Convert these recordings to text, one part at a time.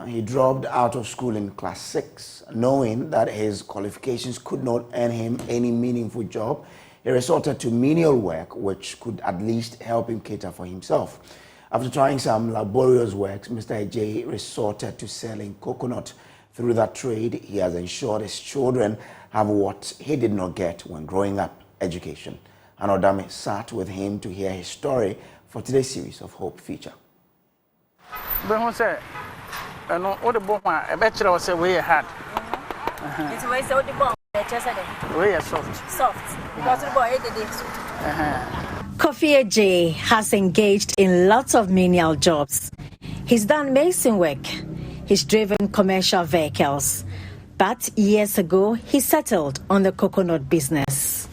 he dropped out of school in class 6, knowing that his qualifications could not earn him any meaningful job. He resorted to menial work, which could at least help him cater for himself. After trying some laborious works, Mr. Adjei resorted to selling coconut. Through that trade, he has ensured his children have what he did not get when growing up: education. Anodame sat with him to hear his story for today's series of Hope feature. All the bomb, a bachelor was a way hard. It's a way so the bomb, way soft. Soft, because the boy did it. Kofi Adjei has engaged in lots of menial jobs. He's done mason work. He's driven commercial vehicles. But years ago, he settled on the coconut business.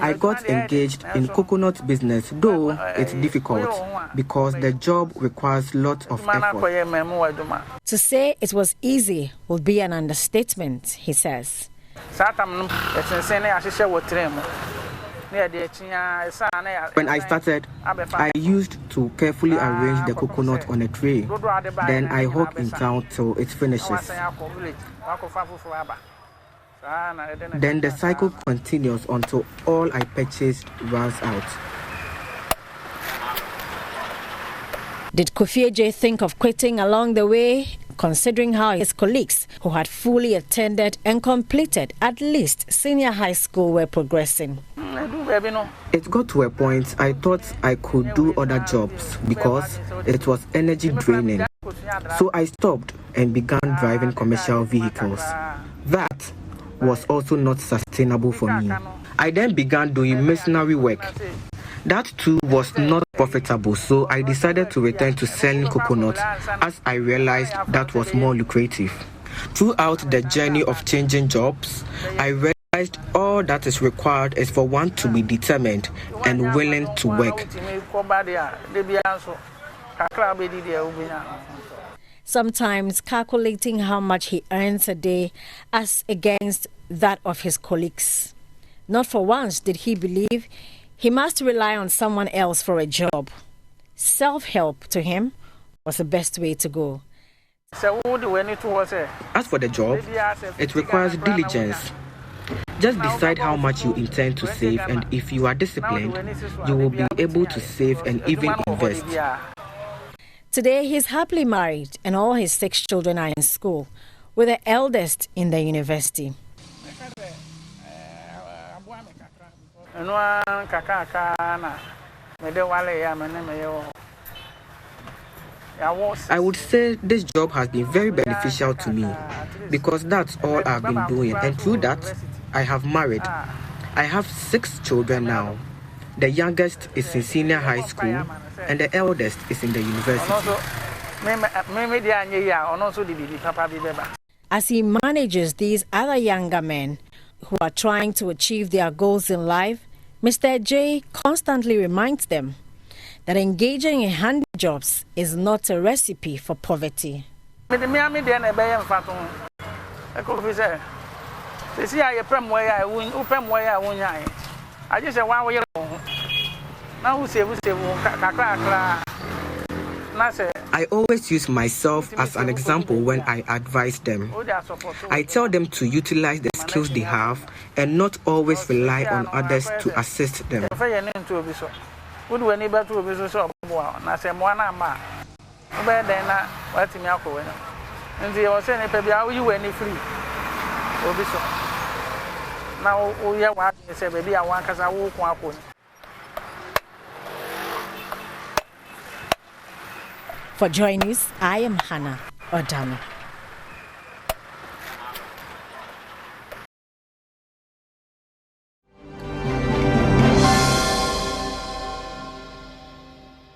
I got engaged in coconut business, though it's difficult because the job requires lots of effort. To say it was easy would be an understatement, he says. When I started, I used to carefully arrange the coconut on a tray. Then I hawk in town till it finishes. Then the cycle continues until all I purchased runs out. Did Kofi Adjei think of quitting along the way, considering how his colleagues who had fully attended and completed at least senior high school were progressing? It got to a point I thought I could do other jobs because it was energy draining. So I stopped and began driving commercial vehicles. That was also not sustainable for me. I then began doing missionary work. That too was not profitable, so I decided to return to selling coconut as I realized that was more lucrative. Throughout the journey of changing jobs, I realized all that is required is for one to be determined and willing to work. Sometimes calculating how much he earns a day as against that of his colleagues. Not for once did he believe he must rely on someone else for a job. Self-help to him was the best way to go. As for the job, it requires diligence. Just decide how much you intend to save, and if you are disciplined, you will be able to save and even invest. Today, he's happily married and all his 6 children are in school, with the eldest in the university. I would say this job has been very beneficial to me because that's all I've been doing, and through that, I have married. I have 6 children now. The youngest is in senior high school and the eldest is in the university. As he manages these other younger men who are trying to achieve their goals in life, Mr. Adjei constantly reminds them that engaging in hand jobs is not a recipe for poverty. I always use myself as an example when I advise them. I tell them to utilize the skills they have and not always rely on others to assist them. For Joy News, I am Hannah Odano.